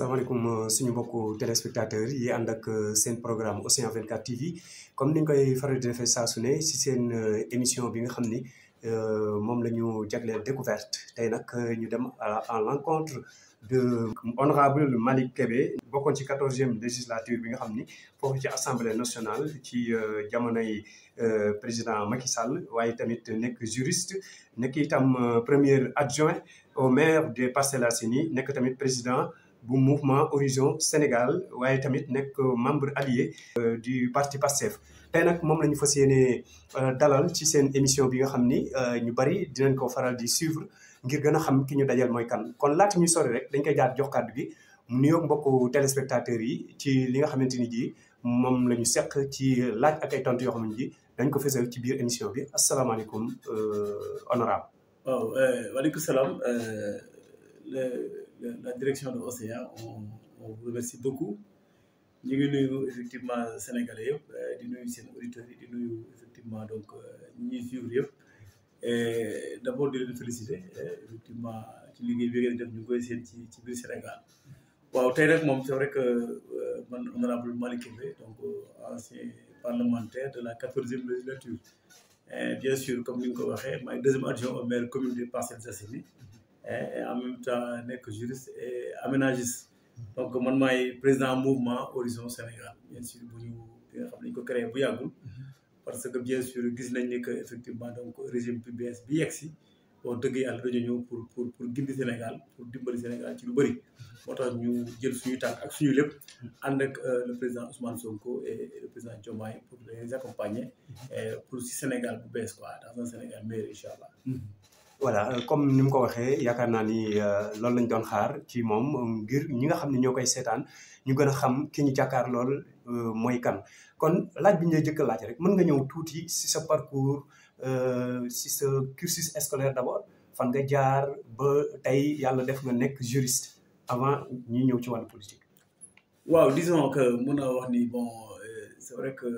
asalaamaaleykum suñu mbokku téléspectateurs yi ànd ak seen programme Océan 24 TV comme ni ñu koy faral di defee saa su ne si seen émission bi nga xam ni moom la ñu jagleel découverte tey nag ñu dem à l'encontre de honorable Malick Kébé bokkoon ci 14e législature bi nga xam ni foofu ci assemblée nationale ci jamonoy président Macky Sall waaye tamit nekk juriste nekk itam premier adjoint au maire des Parcelles Assainies nekk tamit président bu mouvement Horizon Sénégal waaye tamit nekk membre allié du parti Pastef tey nag moom la ñu fas yéene dalal ci seen émission bi nga xam ni ñu bari dinañ ko faral di suivre ngir gën a xam ki ñu dajal mooy kan kon laata ñuy sori rek dañ koy jaar jox kàddu gi mu nuyoog mbokku téléspectateurs yi ci li nga xamante ni ji moom la ñu seq ci laaj ak ay tontu yoo xam ne ji dañ ko fësal ci biir émission bi asalaamaaleykum honorable. waaw waaleykum salaam. La direction de Océan, on vous remercie beaucoup. Nous sommes effectivement sénégalais, nous sommes auditeurs, nous sommes effectivement donc nous suivons. D'abord de les féliciter, effectivement, qui ligue bien de nous connaître ci Sénégal. Waaw tey rek moom c'est vrai que man honorable Malick Kébé donc ancien parlementaire de la 14e législature. Bien sûr comme ni nga ko waxee maay deuxième adjoint au maire commune des Parcelles Assainies. Et en même temps nekk juriste et aménagiste donc man maay président mouvement Horizon Sénégal bien sûr bu ñu bi nga xam ne ñu ko créé bu yàggul parce que bien sûr gis nañ ni que effectivement donc régime bi bees bi yegg si wax dëgg yàlla dañu ñëw pour gindi Sénégal pour dimbali Sénégal ci lu bëri moo tax ñu jël suñu tànk ak suñu lépp ànd ak le président Ousmane Sonko et le président Diomaye pour les accompagner pour si Sénégal bu bees quoi dans un Sénégal meilleur incha allah. Voilà comme ni mu ko waxee yaakaar naa ni loolu lañ doon xaar ci moom ngir ñi nga xam ne ñoo koy seetaan ñu gën a xam ki ñu jàkkaar lool mooy kan kon laaj bi ñu lay jëkk laaj rek mën nga ñëw tuuti si sa parcours si sa cursus scolaire d'abord fan nga jaar ba tey yàlla def nga nekk juriste avant ñuy ñëw ci wàllu politique. waaw disons que mën naa wax ni bon c'est vrai que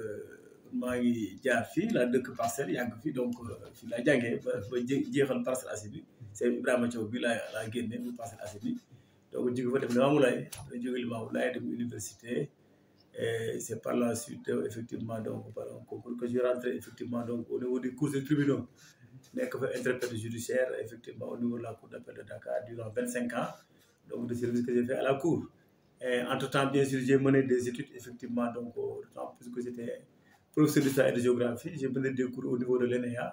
maa ngi jaar fii la dëkk Parcelles yàgg fii donc fii laa jàngee ba jeexal Parcelles Assainies c'est Ibrahima Thiaw bi laa génne mu Parcelles Assainies donc jóge fa dem Limamoulaye après jóge Limamoulaye dem université et c'est par la suite effectivement donc par un concours que je rentré effectivement donc au niveau des cours et tribunaux nekk fa interprète judiciaire effectivement au niveau de la cour d'appel de Dakar durant 25 ans donc de service que j'ai fait à la cour et entre temps bien sûr j'ai mené des études effectivement donc d'autant plus que j'étais professeur d'histoire et de géographie, j'ai mené des cours au niveau de l'ENEA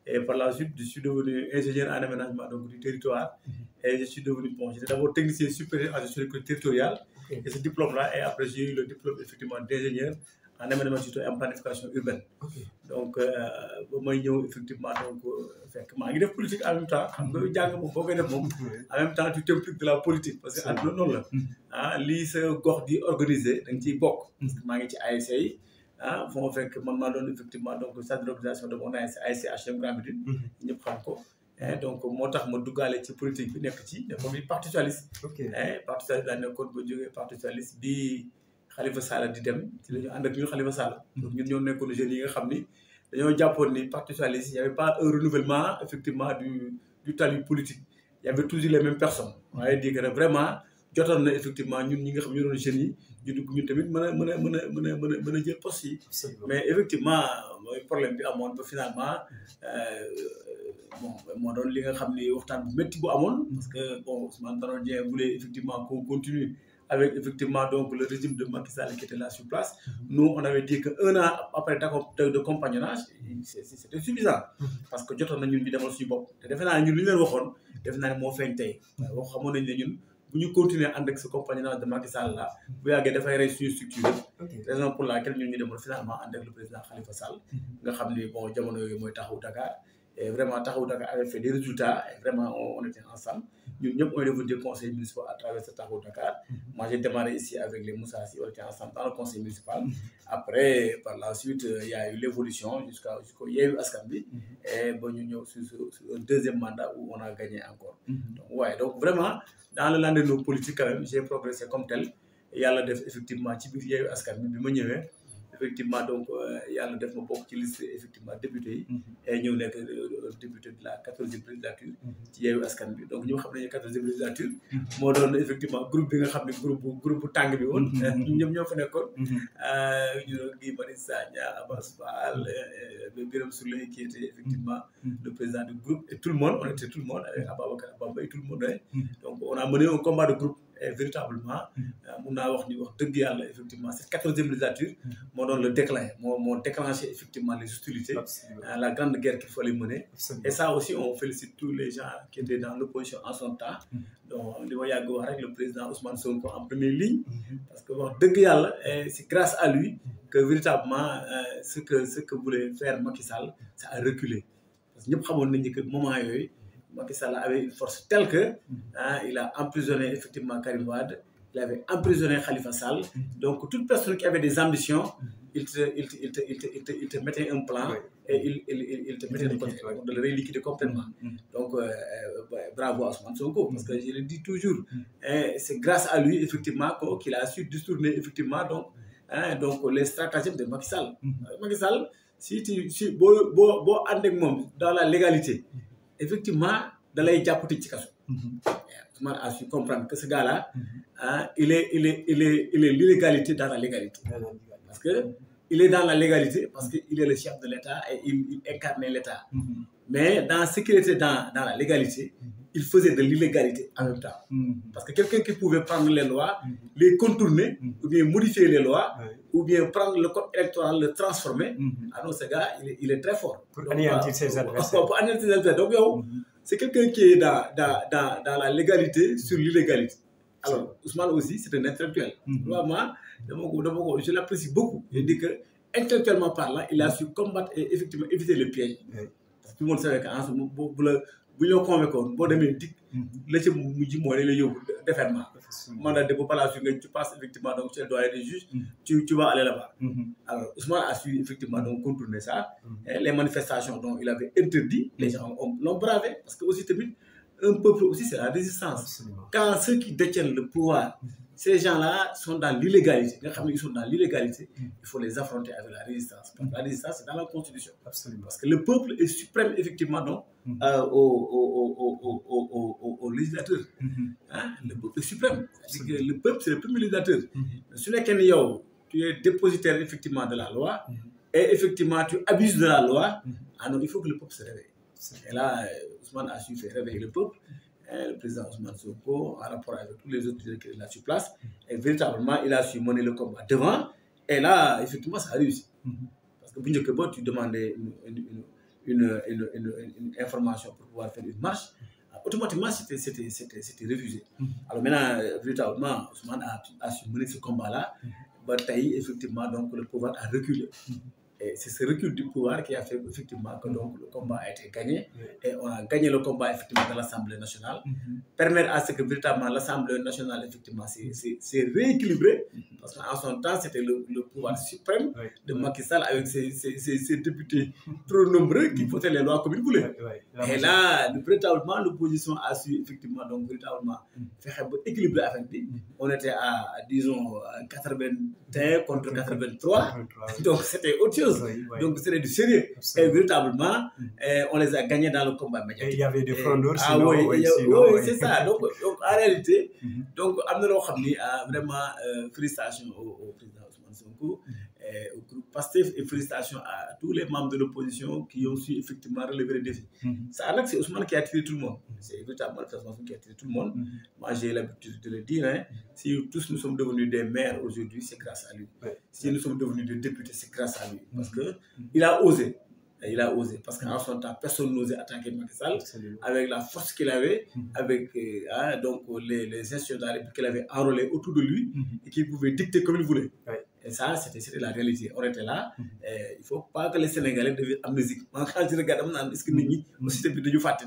et par la suite je suis devenu ingénieur en aménagement donc du territoire et je suis devenu bon j'étais d'abord technicien supérieur en gestion territoriale et ce diplôme là et après j'ai eu le diplôme effectivement d'ingénieur en aménagement du territoire et en planification urbaine donc ba may ñëw effectivement donc fekk maa ngi def politique en même temps xam nga jàng moom boo koy def moom en même temps tu t'impliques de la politique parce que àdduna noonu la ah lii sa gox di organiser da nga ciy bokk parce que maa ngi ci ASC yi fu ma fekk man maa doon effectivement donc centre d'organisation de mon ASC HLM Grand Médine ñëpp xam ko donc moo tax ma duggaale ci politique bi nekk ci nekkoon bi parti socialiste parti socialiste laa nekkoon ba jógee parti socialiste bi Khalifa Sall di dem ci la ñu ànd ak ñu Khalifa Sall donc ñun ñoo nekkoon jeunes yi nga xam ni dañoo jàppoon ni parti socialiste il y avait pas un renouvellement effectivement du talent politique il y avait toujours les mêmes personnes waaye di que vraiment jotoon na effectivement ñun ñi nga xam ñu doon jeunes yi ñu dugg ñun tamit mën a jël poste yi mais effectivement mooy problème bi amoon ba finalement bon moo doon li nga xam ni waxtaan bu métti bu amoon parce que bon Ousmane Tanor Dieng voulait effectivement qu'on continue avec effectivement donc le régime de Macky Sall qui était là sur place nous on avait dit que un an après de compagnonnage c'était suffisant parce que jotoon na ñun ñu demal suñu bopp te defe naa ne ñun li ñu leen waxoon defe naa ne moo feeñ tey wax xamoon nañ ne ñun bu ñu continuer ànd ak ce compagnonnage de Macky Sall là bu yàggee dafay rey suñu structure raison pour laquelle ñun ñu demoon finalement ànd ak le président Khalifa Sall nga xam ni bon jamono yooyu mooy Taxawu Dakar et vraiment Taxawu Dakar avait fait des résultats et vraiment on était ensemble ñun ñëpp on est devenu des conseils municipaux à travers ce Taxawu Dakar moi j'ai démarré ici avec les Moussa Sy on était ensemble dans le conseil municipal après par la suite il y a eu l'évolution jusqu'au Yewwi Askan Wi et ba ñu ñëw sur un deuxième mandat où on a gagné encore donc ouais donc vraiment dans le lendemain politique quand même j'ai progressé comme tel yàlla def effectivement ci biir Yewwi Askan Wi bi ma ñëwee effectivement donc yàlla def ma bokk ci liste effectivement député yi et ñëw nekk député de la 14e législature ci Yewwi Askan Wi donc ñoo xam ne 14e législature moo doon effectivement groupe bi nga xam ne groupe bu tàng bi woon ñoom ñoo fa nekkoon ñu Guy Marius Sagna Abass Fall Birame Souleye qui était effectivement le président du groupe et tout le monde on était tout le monde avec Ababacar Bamba et tout le monde donc on a mené un combat de groupe et véritablement mun naa wax ni wax dëgg yàlla effectivement cette 14e législature moo doon le déclin moo déclenché effectivement les hostilités la grande guerre qu'il fallait mener et ça aussi on félicite tous les gens qui étaient dans l'opposition en son temps donc li ma yàgg wax rek le président Ousmane Sonko en première ligne parce que wax dëgg yàlla c'est grâce à lui que véritablement ce que voulait faire Macky Sall ça a reculé parce que ñëpp xamoon nañu que moment yooyu Macky Sall avait une force telle que il a emprisonné effectivement Karim Wade, il avait emprisonné Khalifa Sall. Donc toute personne qui avait des ambitions, il te mettait un plan et il te mettait de côté, de le reliquider complètement. Donc bravo à Ousmane Sonko, parce que je le dis toujours, c'est grâce à lui effectivement qu'il a su détourner effectivement donc les stratagèmes de Macky Sall. Macky Sall, si boo ànd ak moom dans la légalité. Effectivement, dans les diapotiques, Ousmane a su comprendre que ce gars-là, il est l'illégalité dans la légalité. Parce que il est dans la légalité parce qu'il est le chef de l'État et il incarnait l'État. Mais dans ce qu'il était dans la légalité, il faisait de l'illégalité en même temps. Parce que quelqu'un qui pouvait prendre les lois, les contourner, ou bien modifier les lois, ou bien prendre le code électoral, le transformer, alors ce gars, il est très fort. Pour anéantir ses adversaires. Pour anéantir ses adversaires. Donc, c'est quelqu'un qui est dans la légalité sur l'illégalité. Alors, Ousmane aussi, c'est un intellectuel. Vraiment, je l'apprécie beaucoup. Je dis que, intellectuellement parlant, il a su combattre et effectivement éviter le piège. Parce que tout le monde savait qu'en ce moment, bu ñu convaincre boo demee dig la ca mujj mooy la yóbbu déferment mandat de dépôt par la suite nga tu passes effectivement donc chez le doyen des juges tu vas aller là-bas alors Ousmane a su effectivement donc contourner ça les manifestations dont il avait interdit les gens l'ont bravé parce que aussi tamit un peuple aussi c'est la résistance quand ceux qui détiennent le pouvoir ces gens-là sont dans l'illégalité. Ils sont dans l'illégalité. Il faut les affronter avec la résistance. Parce que la résistance, c'est dans la Constitution. Absolument. Parce que le peuple est suprême, effectivement, donc, au législateur. Le peuple est suprême. C'est-à-dire que le peuple, c'est le premier législateur. Si tu es dépositaire, effectivement, de la loi, et effectivement, tu abuses de la loi, alors il faut que le peuple se réveille. Et là, Ousmane a su faire réveiller le peuple. Le président Ousmane Sonko, en rapport avec tous les autres qu'il a sur place, et véritablement, il a su mener le combat devant, et là, effectivement, ça a réussi. Parce que tu demandais une information pour pouvoir faire une marche, automatiquement, c'était refusé. Alors maintenant, véritablement, Ousmane a su mener ce combat-là, effectivement, donc le pouvoir a reculé. Et c'est ce recul du pouvoir qui a fait effectivement que donc, le combat a été gagné. Et on a gagné le combat effectivement de l'Assemblée nationale. Permettre à ce que véritablement l'Assemblée nationale effectivement s'est rééquilibrée. Parce qu'en son temps, c'était le pouvoir suprême de Macky Sall avec ses députés trop nombreux qui votaient les lois comme ils voulaient. Et là, véritablement, l'opposition a su effectivement donc véritablement faire équilibrer avec lui. On était à disons 81 contre 83. Donc c'était autre chose. Donc c'était du sérieux. Et véritablement, on les a gagnés dans le combat médiatique. Et il y avait des frondeurs. Oui, c'est ça. Donc en réalité, donc vraiment félicitations au président Ousmane Sonko, au groupe PASTEF et félicitations à tous les membres de l'opposition qui ont su effectivement relever les défis. Ça, c'est Ousmane qui a attiré tout le monde. C'est véritablement Ousmane qui a attiré tout le monde. Moi, j'ai l'habitude de le dire. Si tous nous sommes devenus des maires aujourd'hui, c'est grâce à lui. Si nous sommes devenus des députés, c'est grâce à lui. Parce qu'il a osé. Il a osé. Parce qu'en son temps, personne n'osait attaquer Macky Sall. Avec la force qu'il avait, avec donc, les institutions de la République qu'il avait enrôlées autour de lui et qu'il pouvait dicter comme il voulait. Et ça, c'était la réalité. On était là. Il ne faut pas que les Sénégalais deviennent amnésiques. Quand je regarde, est-ce que nous aussi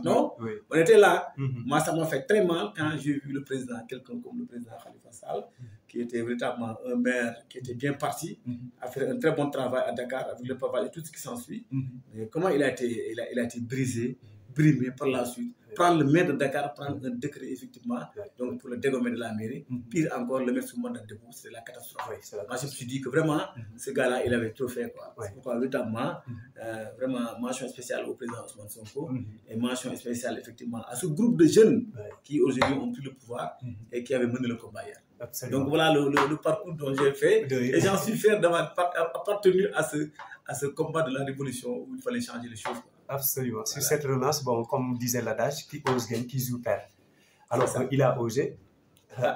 non, on était là. Moi, ça m'a fait très mal quand j'ai vu le président, quelqu'un comme le président Khalifa Sall, qui était véritablement un maire qui était bien parti, a fait un très bon travail à Dakar avec le pavage et tout ce qui s'ensuit. Mais comment il a été brisé, brimé par la suite. prendre le maire de Dakar, prendre un décret effectivement donc pour le dégommer de la mairie. Pire encore, le mettre sous mandat de dépôt, c'est la catastrophe. Moi, je me suis dit que vraiment, ce gars-là, il avait trop fait. C'est pourquoi, notamment, vraiment, mention spéciale au président Ousmane Sonko et mention spéciale effectivement à ce groupe de jeunes qui aujourd'hui ont pris le pouvoir et qui avaient mené le combat hier. Absolument. Donc voilà le parcours dont j'ai fait et j'en suis fier d'avoir appartenu à ce combat de la révolution où il fallait changer les choses. Absolument. Sur cette relance, bon, comme disait l'adage, qui ose gagne, qui joue perd. Alors il a osé,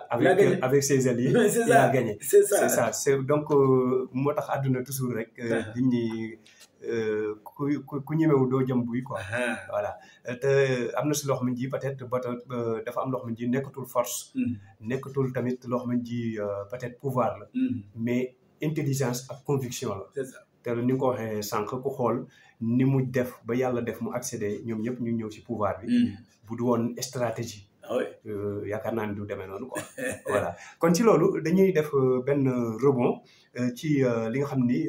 avec ses alliés, il a gagné. C'est ça. C'est ça. C'est donc, moi, je aduna toujours rek ku ñemewu doo jëm buy quoi. Voilà te am na si loo xam ne ji peut-être dafa am loo xam ne ji nekkatul force. nekkatul tamit loo xam ne ji peut-être pouvoir la. mais intelligence ak conviction la. C'est ça. te ni nga ko waxee sànq ku xool ni mu def ba yàlla def mu accéder ñoom ñëpp ñu ñëw si pouvoir bi. bu du woon stratégie. yaakaar naa ne du demee noonu quoi. voilà kon ci loolu dañuy def benn rebond ci li nga xam ni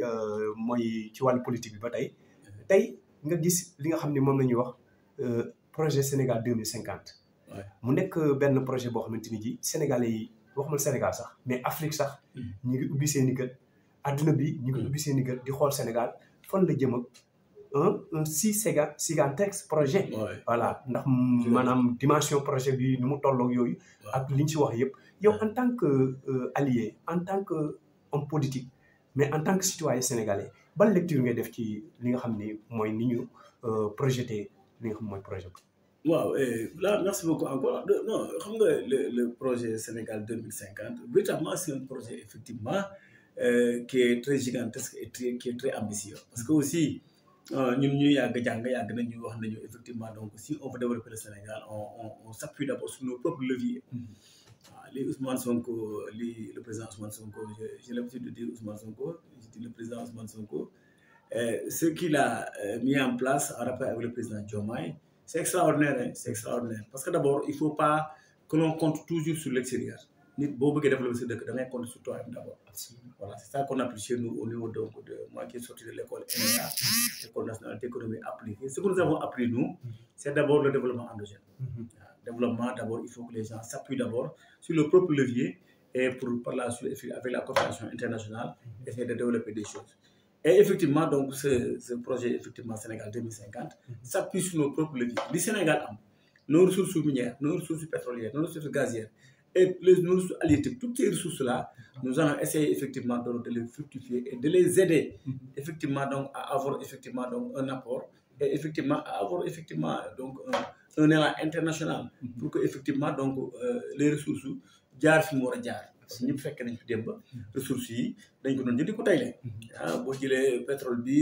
mooy ci wàllu politique bi ba tey nga gis li nga xam ni moom la ñuy wax projet Sénégal 2050. mu nekk benn projet boo xamante ni ji Sénégalais yi waxuma Sénégal sax mais Afrique sax ñu ngi ubbi seen i gët adduna bi ñu ngi ubbi seen i gët di xool Sénégal fan la jëm ak un gigantesque projet. voilà ndax maanaam dimension projet bi nu mu tolloog yooyu. ak li ñu si wax yëpp yow en tant que allié en tant que homme politique mais en tant que citoyen sénégalais ban lecture ngay def ci li nga xam ni mooy ni ñu projeté li nga xam mooy projet bi. waaw là merci beaucoup encore non xam nga le projet Sénégal 2050 véritablement c'est un projet effectivement qui est très gigantesque et qui est très ambitieux parce que aussi. ñun ñu yàgg jàng yàgg nañu wax nañu effectivement donc si on veut développer le Sénégal on s'appuie d'abord sur nos propres leviers. li Ousmane Sonko le président Ousmane Sonko j'ai l'habitude de dire Ousmane Sonko je dis le président Ousmane Sonko ce qu'il a mis en place en rapport avec le président Diomaye c'est extraordinaire hein, c'est extraordinaire parce que d'abord il faut pas que l'on compte toujours sur l'extérieur. nit boo bëggee développer sa dëkk da ngay compter sur toi-même d'abord. Voilà c'est ça qu'on applique chez nous au niveau donc de moi qui est sorti de l'école ENA, École nationale d'économie appliquée. Ce que nous avons appris nous, c'est d'abord le développement endogène. Développement d'abord, il faut que les gens s'appuient d'abord sur le propre levier et pour par la suite avec la coopération internationale essayer de développer des choses. Et effectivement donc ce projet effectivement Sénégal 2050 s'appuie sur nos propres leviers. Le Sénégal a nos ressources minières, nos ressources pétrolières, nos ressources gazières. Et nos ressources halieutiques, toutes ces ressources-là, nous allons essayer effectivement donc, de les fructifier et de les aider effectivement donc à avoir effectivement donc un apport et effectivement à avoir effectivement donc un élan international pour que effectivement donc les ressources jaar fi mu war a jaar. Parce que ñëpp fekk nañ fi démb ressources yi dañ ko doon jël di ko tayle boo jëlee pétrole bi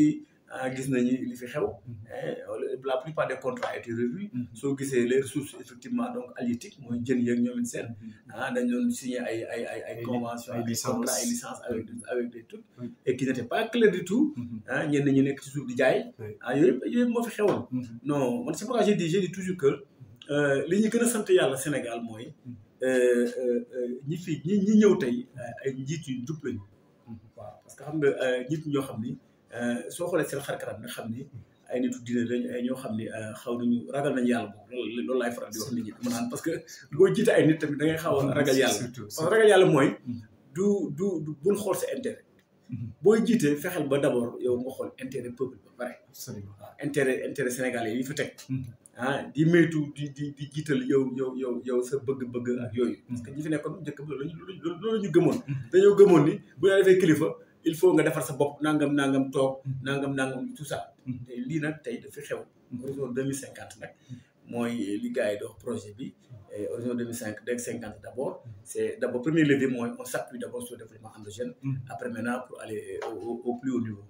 gis nañu li fi xew la plupart des contrats ont été revus soo gisee les ressources effectivement donc halieutiques mooy jën yeeg ñoom seen dañ doon signer ay conventions ay contrats ay licences avec des trucs et qui n'étaient pas clairs du tout ñenn ñi nekk ci suuf di jaay yooyu moo fi xewoon non man c'est pourquoi j'ai dit toujours que li ñu gën a sant yàlla Sénégal mooy ñi ñëw tey ay njiit yu jub lañu waaw parce que xam nga njiit ñoo xam ni soo xoolee seen xarkaram nga xam ni ay nitu diine lañ ay ñoo xam ni xaw nañu ragal nañu yàlla boobu loolu laay faral di wax nit ñi ma naan parce que boo jiite ay nit tamit da ngay xaw a ragal yàlla parce que ragal yàlla mooy du bul xool sa intérêt booy jiite fexeel ba d'abord yow nga xool intérêt peuple ba pare waaw intérêt sénégalais yi fa teg di maytu di jiital yow sa bëgg-bëgg ak yooyu parce que ñi fi nekkoon njëkk ba loolu la ñu gëmoon dañoo gëmoon ni bu ñu defee kilifa il faut nga defar sa bopp nangam toog nangam tout ça te lii nag tey dafa xew horizon 2050 nag mooy li gars yi di wax projet bi horizon 2050 d'abord c'est d'abord premier levier mooy on s'appuie d'abord sur le développement endogène après maintenant pour aller au plus haut niveau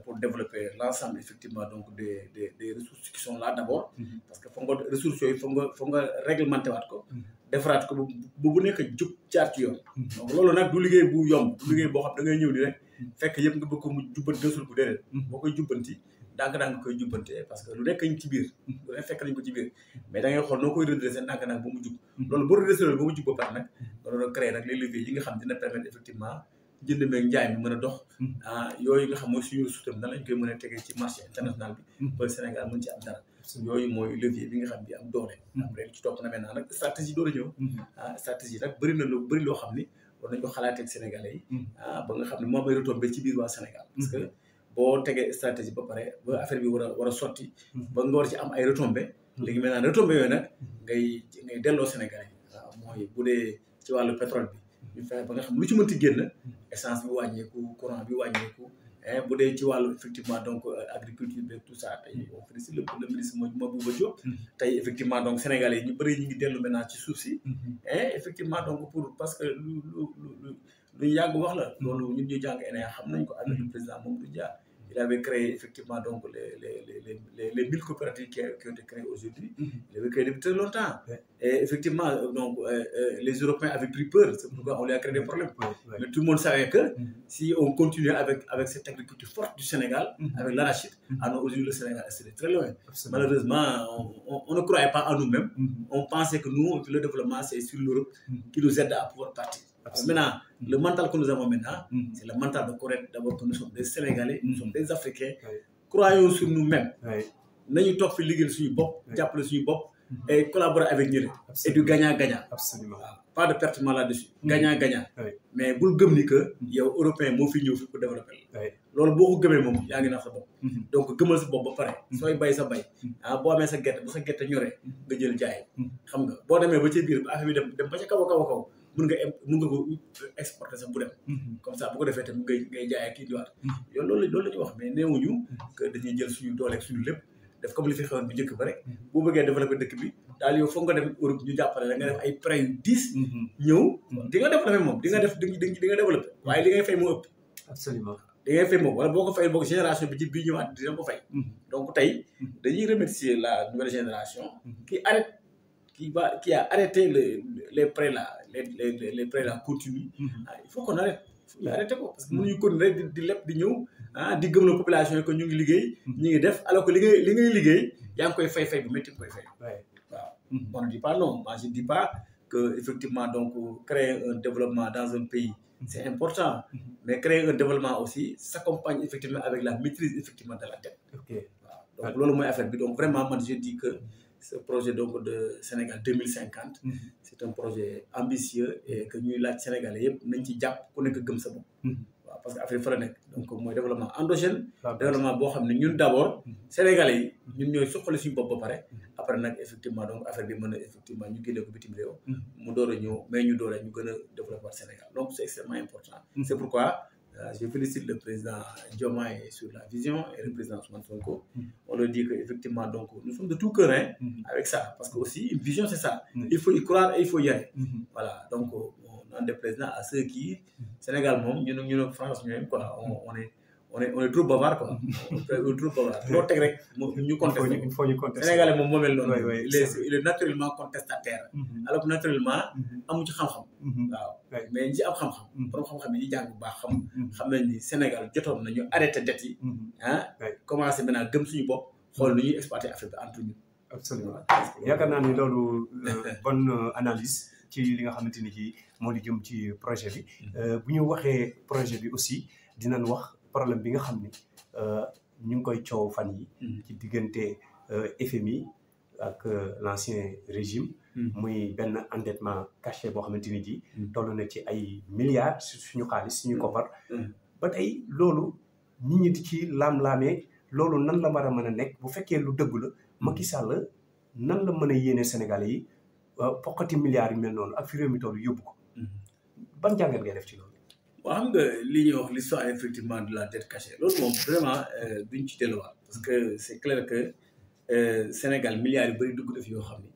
pour développer l'ensemble effectivement donc des ressources qui sont là d'abord parce que foog nga ressources yooyu foog nga réglementé waat ko defaraat ko bu nekk jub jaar ci yoon donc loolu nag du liggéey bu yomb du liggéey boo xam da ngay ñëw ni rek fekk yëpp nga bëgg ko mu jubbanti desul ko déedéet boo koy jubbanti ndànk-ndànk koy jubbante parce que lu nekk ñu ci biir lu nekk fekk nañ ko ci biir mais da ngay xool noo koy redresser ndànk-ndànk ba mu jub loolu boo redresser loolu ba mu jub ba pare nag nga doon créer nag les leviers yi nga xam dina permettre effectivement jënd meeg njaay mi mën a dox yooyu nga xam mooy suñu sutam nan lañ koy mën a tegee ci marché international bi ba Sénégal mën ci am dara yooyu mooy levier bi nga xam bi am doole après ci topp na maintenant nag stratégie door a ñëw stratégie nag bëri na lu bëri loo xam ni war nañ ko xalaatee ak Sénégalais yi ba nga xam ne moom ay retombé ci biir waa Sénégal parce que boo tegee stratégie ba pare ba affaire bi war a sotti ba nga war ci am ay retombé léegi maintenant retombé yooyu nag ngay delloo Sénégalais yi waaw mooy bu dee ci wàllu pétrole bi ñu fexe ba nga xam lu ci mënti génn essence bi wàññeeku courant bi wàññeeku bu dee ci wàllu effectivement donc agriculture bi tout ça tey on félicite le ministre Mabouba Diop tey effectivement donc Sénégalais yi ñu bëri ñu ngi dellu maintenant ci suuf si effectivement donc parce que lu ñu yàgg wax la loolu ñun ñu jàng ENA xam nañ ko avec le président Mamadou Dia il avait créé effectivement donc les 1000 coopératives qui ont été créées aujourd'hui. Il avait créé depuis très longtemps. Et effectivement, donc, les Européens avaient pris peur, c'est pourquoi on lui a créé des problèmes. Mais tout le monde savait que si on continuait avec cette agriculture forte du Sénégal, avec l'arachide, alors aujourd'hui le Sénégal serait très loin. Absolument. Malheureusement, on ne croyait pas en nous-mêmes. On pensait que nous, le développement, c'est sur l'Europe qui nous aide à pouvoir partir. Maintenant, le mental que nous avons maintenant, c'est le mental de Corée. D'abord que nous sommes des Sénégalais, nous sommes des Africains. Croyons sur nous-mêmes. Nous sommes fi liguel suñu bop, jappalé suñu bop et collaborer avec nous. Et du gagnant-gagnant. Absolument. Pas de pertement là-dessus. Gagnant-gagnant. Mais vous gëm ni que yow européen mo fi ñëw fi pour développer. Loolu boko gëmé mom ya ngi na sa bop. Donc gëmal sa bop ba paré. Soy bay sa bay. Bo amé sa gerte, bu sa gerte ñoré nga jël jaay. Xam nga bo démé ba ci biir affaire bi dem ba ci kaw mun nga ko exporter sax bu dem comme ça bu ko defee tam ngay jaay ak kii diwaat yow loolu la ñuy wax mais néewuñu que dañuy jël suñu doole ak suñu lépp def comme li fi xewoon bi njëkk ba rek boo bëggee développer dëkk bi daal yow foog nga dem Europe ñu jàppale la nga def ay prêts yu 10 ñëw di nga développer moom di nga développer waaye li ngay fay moo ëpp absolument li ngay fay moom wala boo ko fay boo génération bi ci bii ñëwaat dina ko fay donc tey dañuy remercier la nouvelle génération qui a arrêté les prêts là, les prêts là continus. Il faut qu'on arrête. Il faut arrêter quoi. Parce que nous, nous rek di lepp di ñëw di gëm la population que ñu ngi liggéey ñi ngi def alors que li ngay liggéey yaa ngi koy fay bu métti koy fay. Waaw. On ne dit pas non. Moi, je ne dis pas que effectivement donc créer un développement dans un pays c'est important, mais créer un développement aussi s'accompagne effectivement avec la maîtrise effectivement de la dette. Donc loolu mooy affaire bi donc vraiment man je dis que ce projet donc de Sénégal 2050, c'est un projet ambitieux et que ñuy laaj Sénégalais yëpp nañ ci jàpp ku nekk gëm sa bopp. waaw parce que affaire fa la nekk donc mooy développement endogène. développement boo xam ne ñun d'abord Sénégalais yi ñun ñooy suqali suñu bopp ba pare après nag effectivement donc affaire bi mën a effectivement ñu génne ko bitim réew. mu door a ñëw mais ñu door a ñu gën a développer Sénégal donc c'est extrêmement important. C'est pourquoi je félicite le président Diomaye sur la vision et le président Ousmane Sonko. On leur dit qu'effectivement, donc, nous sommes de tout cœur avec ça. Parce que aussi, une vision, c'est ça. Il faut y croire et il faut y aller. Voilà. Donc, on en déplaise à ceux qui, Sénégal, nous, France, quoi, on est trop bavard, quoi. On est trop bavard. Nous contestons. Sénégalais, il est naturellement contestataire. Alors que naturellement, amu ci xam-xam. waaw mais ñi ci am xam-xam. borom xam-xam yi jàng bu baax xam nañ ni Sénégal jotoon nañu arrêté dette yi. commencé maintenant gëm suñu bopp xool nu ñuy exploiter affaire bi entre nous. absolument yaakaar naa ni loolu bonne analyse ci li nga xamante ni ci moo di jëm ci projet bi. bu ñu waxee projet bi aussi dinañ wax problème bi nga xam ni ñu ngi koy coow fan yi ci diggante FMI ak l'ancien régime. muy benn endettement caché boo xamante ni ji toll na ci ay milliards suñu xaalis suñu koppar ba tey loolu nit ñi di ci laam-laamee loolu nan la war a mën a nekk bu fekkee lu dëgg la Macky Sall nan la mën a yéene Sénégalais yi pokkati milliards yu mel noonu ak fi réew mi toll yóbbu ko ban jàngat ngay def ci loolu. waaw xam nga li ñuy wax l'histoire effectivement de la dette cachée loolu moom vraiment duñ ci delluwaat parce que c'est clair que Sénégal milliards yu bëri dugg def yoo xam ni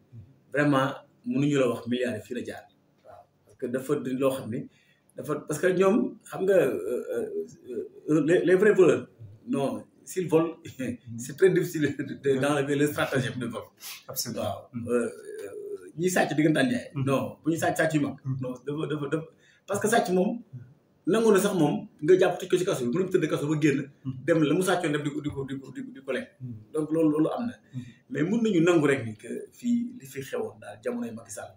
vraiment mënuñu la wax milliards fii la jaar waaw parce que dafa di loo xam ni dafa parce que ñoom xam nga les vrais voleurs non s'ils volent c'est très difficile d'enlever le stratagème de vol. Absolument. waaw ñi sàcc diggantaan jaay non bu ñu sàcc yu mag non dafa parce que sàcc moom nangu na sax moom nga jàpp tëj ko ci kaso bi mënuñu tëdd kaso ba génn dem la mu sàccoon def di ko lekk donc loolu am na mais mun nañu nangu rek ni que fii li fi xewoon daal jamonoy Macky Sall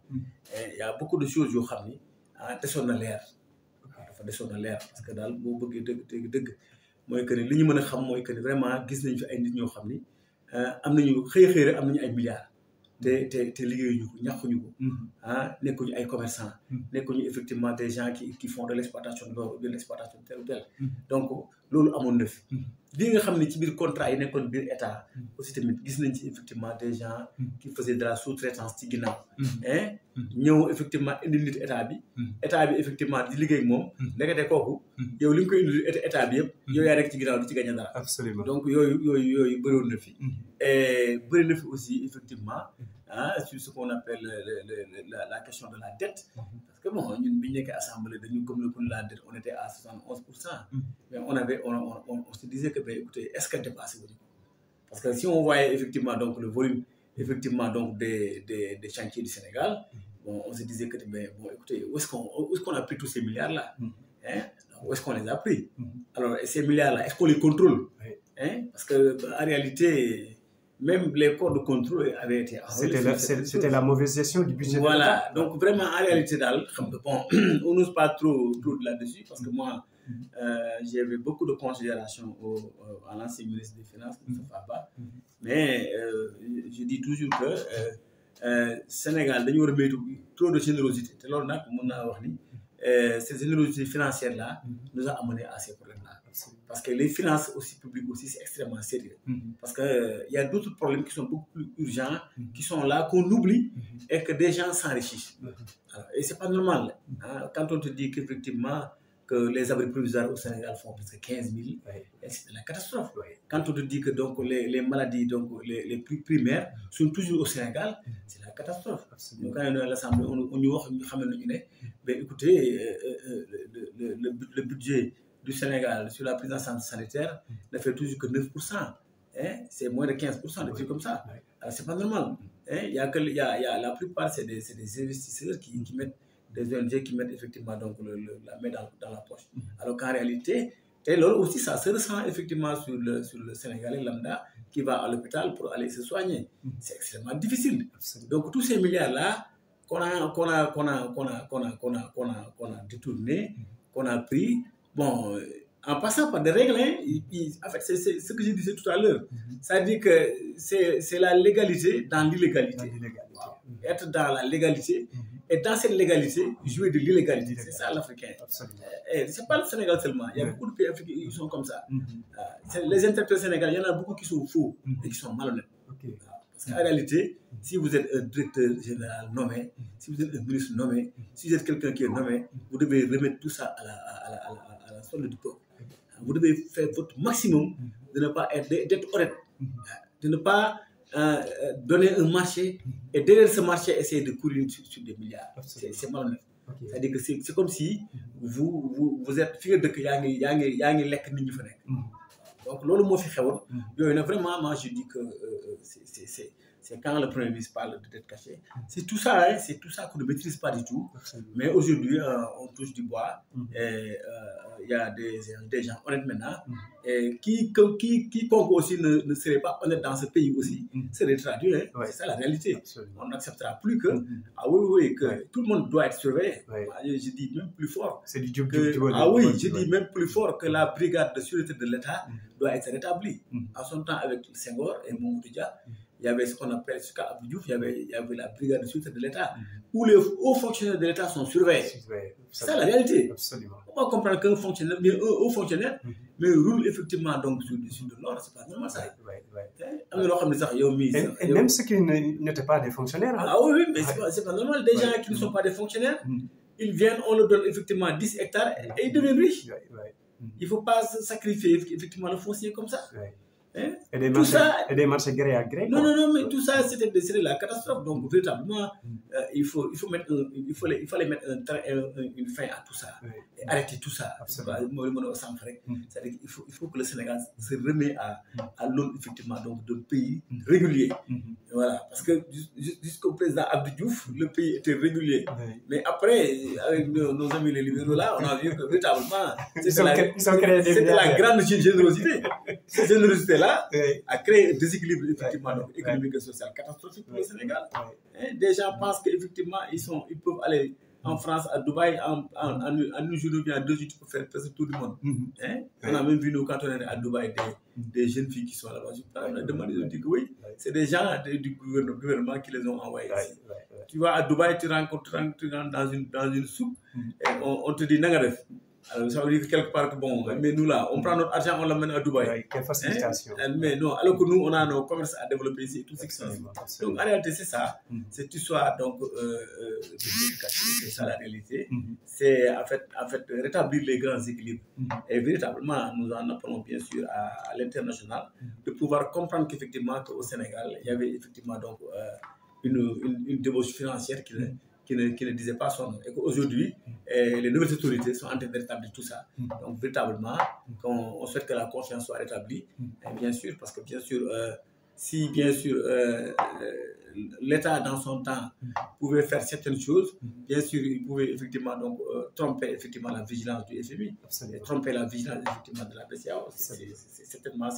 y a beaucoup de choses yoo xam ni desoon na leer dafa desoon a leer parce que daal boo bëggee dëgg mooy que ni li ñu mën a xam mooy que ni vraiment gis nañ fi ay nit ñoo xam ni am nañu xëy rek am nañu ay milliards te liggéeyuñu ko ñàkkuñu ko nekkuñu ay commerçants nekkuñu effectivement des gens qui font de l'exploitation d'or ou de l'exploitation telle ou telle donc loolu amoon na fi li nga xam ne ci biir contrat yi nekkoon biir état aussi tamit gis nañ ci effectivement des gens qui faisaient de la sous-traitance ci ginnaaw ñëw effectivement indi nit état bi effectivement di liggéey ak moom ndekete kooku yow li nga koy indi état bi yëpp yow yaa nekk ci ginnaaw di ci gagné dara absolument donc yooyu bëriwoon na fi et bëri na fi aussi effectivement sur ce qu'on appelle la question de la dette parce que bon ñun bi ñu nekkee assemblée dañu gëm na pour la dette on était à 71% mais on se disait que écoutez est-ce que dépassé wuñu ko parce que si on voyait effectivement donc le volume effectivement donc des chantiers du Sénégal bon on se disait que bon écoutez où est-ce qu'on a pris tous ces milliards là où est-ce qu'on les a pris alors ces milliards là est-ce qu'on les contrôle parce que en réalité même les corps de contrôle avaient été enrôlés. C'était la mauvaise gestion du budget. Voilà, donc vraiment en réalité, bon, on n'ose pas trop là-dessus parce que moi, j'avais beaucoup de considération à l'ancien ministre des Finances, Moustapha Ba, mais je dis toujours que Sénégal, nous avons trop de générosité. Cette générosité financière-là nous a amené à ces problèmes-là. Parce que les finances aussi publiques aussi, c'est extrêmement sérieux. Parce qu'il y a d'autres problèmes qui sont beaucoup plus urgents, qui sont là, qu'on oublie, et que des gens s'enrichissent. Et c'est pas normal. Quand on te dit qu'effectivement, que les abris provisoires au Sénégal font presque 15 000, c'est la catastrophe. Quand on te dit que donc, les maladies donc, les plus primaires sont toujours au Sénégal, c'est la catastrophe. Donc, quand on est à l'Assemblée, on dit, écoutez, le budget du Sénégal sur la prise en santé sanitaire ne fait toujours que 9%. C'est moins de 15%, des trucs comme ça. Alors, c'est pas normal. La plupart, c'est des investisseurs qui mettent, des ONG qui mettent effectivement donc, la main dans la poche. Alors qu'en réalité, et là aussi, ça se ressent effectivement sur le Sénégalais lambda qui va à l'hôpital pour aller se soigner. C'est extrêmement difficile. Donc, tous ces milliards-là qu'on a détournés, qu'on a pris, bon, en passant par des règles, en fait, c'est ce que je disais tout à l'heure. Ça dit que c'est la légalité dans l'illégalité. Être dans la légalité et dans cette légalité, jouer de l'illégalité. C'est ça l'Africain. C'est pas le Sénégal seulement. Il y a beaucoup de pays africains qui sont comme ça. Les interprètes sénégalais, il y en a beaucoup qui sont faux et qui sont malhonnêtes. Parce qu'en réalité, si vous êtes un directeur général nommé, si vous êtes un ministre nommé, si vous êtes quelqu'un qui est nommé, vous devez remettre tout ça à la solde du peuple. Vous devez faire votre maximum de ne pas d'être honnête, de ne pas donner un marché et derrière ce marché essayer de courir sur des milliards. C'est malhonnête. C'est-à-dire que c'est comme si vous êtes fier de que yang lek nit ñu fa nek. Donc lolu mo fi xewon yoy vraiment moi je dis que c'est quand le Premier ministre parle de dette cachée. C'est tout ça, c'est tout ça qu'on ne maîtrise pas du tout. Mais aujourd'hui, on touche du bois. Il y a des gens honnêtes maintenant. Et quiconque aussi ne serait pas honnête dans ce pays aussi, serait traduit. C'est ça la réalité. On n'acceptera plus que, que tout le monde doit être surveillé. Je dis même plus fort. C'est du job. Je dis même plus fort que la brigade de sûreté de l'État doit être rétablie. En son temps avec Senghor et Mamadou Dia, il y avait ce qu'on appelle, ce cas Abdou Diouf, il y avait la brigade de sûreté de l'État, où les hauts fonctionnaires de l'État sont surveillés. C'est ça la réalité. Absolument. On va comprendre qu'un fonctionnaire, bien un haut fonctionnaire, mais roule effectivement donc sur de l'or, c'est pas normal ça. Et même ceux qui n'étaient pas des fonctionnaires. Ah oui, mais c'est pas normal. Des gens qui ne sont pas des fonctionnaires, ils viennent, on leur donne effectivement 10 hectares et ils deviennent riches. Il ne faut pas sacrifier effectivement le foncier comme ça. Et des marchés gré à gré. Non, mais tout ça, c'était la catastrophe. Donc, véritablement, il fallait mettre une fin à tout ça. Et arrêter tout ça. C'est-à-dire qu'il faut que le Sénégal se remette à l'aune, effectivement, d'un pays régulier. Voilà. Parce que jusqu'au président Abdou Diouf, le pays était régulier. Mais après, avec nos amis les libéraux là, on a vu que véritablement, c'était la grande générosité. Cette générosité-là a créé un déséquilibre effectivement économique et social catastrophique pour le Sénégal. Des gens pensent qu'effectivement ils peuvent aller En France, à Dubaï, en une journée, bien en 2 jours, tu peux faire presque tout le monde. Hein? On a même vu, nous, quand on est à Dubaï, des jeunes filles qui sont là-bas. On a demandé, ils ont dit que oui, c'est des gens du gouvernement qui les ont envoyés ici. Tu vois, à Dubaï, tu rentres dans une soupe, et on te dit, Nagaref. Alors, ça veut dire que quelque part, bon, mais nous là, on prend notre argent, on l'amène à Dubaï. Quelle facilitation. Mais non, alors que nous, on a nos commerces à développer ici, tout ce qui sont. Donc, en réalité, c'est ça. Cette histoire, donc, c'est ça la réalité. C'est, en fait, rétablir les grands équilibres. Et véritablement, nous en appelons, bien sûr, à l'international, de pouvoir comprendre qu'effectivement, qu'au Sénégal, il y avait effectivement, donc, une débauche financière qui ne disait pas son nom. Et qu'aujourd'hui, les nouvelles autorités sont en train de rétablir tout ça. Donc, véritablement, on souhaite que la confiance soit rétablie. Et bien sûr, parce que bien sûr, si bien sûr l'État, dans son temps, pouvait faire certaines choses, bien sûr, il pouvait effectivement donc, tromper effectivement la vigilance du FMI, et tromper la vigilance effectivement de la BCEAO. Certainement,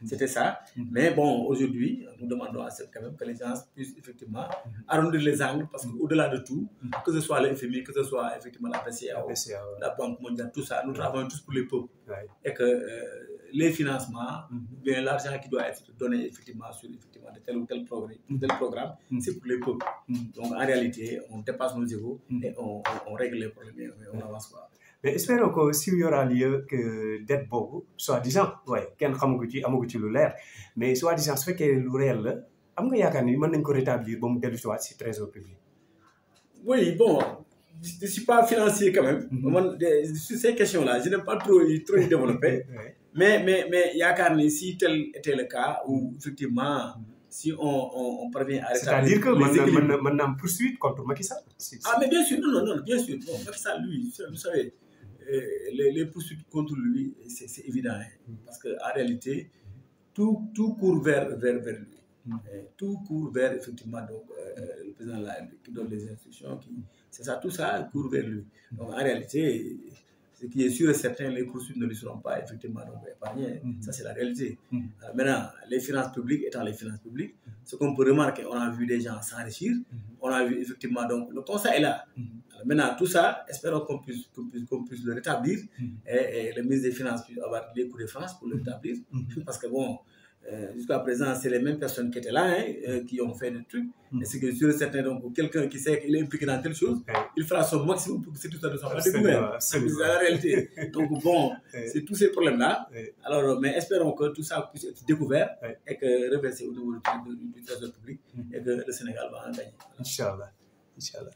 c'était ça. Mais bon, aujourd'hui, nous demandons à quand même que les gens puissent effectivement arrondir les angles, parce qu'au-delà de tout, que ce soit le FMI, que ce soit effectivement la BCEAO, la Banque mondiale, tout ça, nous travaillons tous pour les peuples. Et que les financements, bien l'argent qui doit être donné effectivement sur effectivement de tel ou tel programme, c'est pour les peuples. Donc en réalité, on dépasse nos égos et on règle les problèmes et on avance pas. Mais espérons que s'il y aura lieu que dette beaucoup, soi-disant, kenn xamagu ci lu leer, mais soi-disant su fekkee lu réel la, am nga yaakaar ni mën nañ ko rétablir ba mu dellu si waat si trésor public. Oui, bon, je ne suis pas financier quand même. Sur ces questions-là, je n'ai pas trop y développé. Mais yaakaar ni si tel était le cas, où effectivement, si on parvient à rétablir. C'est-à-dire que maintenant poursuite contre Macky Sall. Ah, mais bien sûr, non, bien sûr. Bon, Macky Sall, lui, vous savez, les poursuites contre lui, c'est évident. Parce qu'en réalité, tout court vers lui. Tout court vers, effectivement, donc, le président de la République qui donne les instructions. C'est ça, tout ça court vers lui. Donc, en réalité, ce qui est sûr et certain, les poursuites ne lui seront pas effectivement épargnées. Ça, c'est la réalité. Maintenant, les finances publiques étant les finances publiques, ce qu'on peut remarquer, on a vu des gens s'enrichir, on a vu effectivement, donc, le conseil est là. Alors, maintenant, tout ça, espérons qu'on puisse le rétablir et le ministre des Finances puisse avoir les coups de France pour le rétablir. Parce que bon, jusqu'à présent, c'est les mêmes personnes qui étaient là, qui ont fait des trucs. Et c'est que sur certains, donc, quelqu'un qui sait qu'il est impliqué dans telle chose, il fera son maximum pour que tout ça ne soit pas découvert. C'est la réalité. Donc, bon, c'est tous ces problèmes-là. Alors, mais espérons que tout ça puisse être découvert et que reversé au niveau du trésor public et que le Sénégal va en gagner. Inch'Allah. Inch'Allah.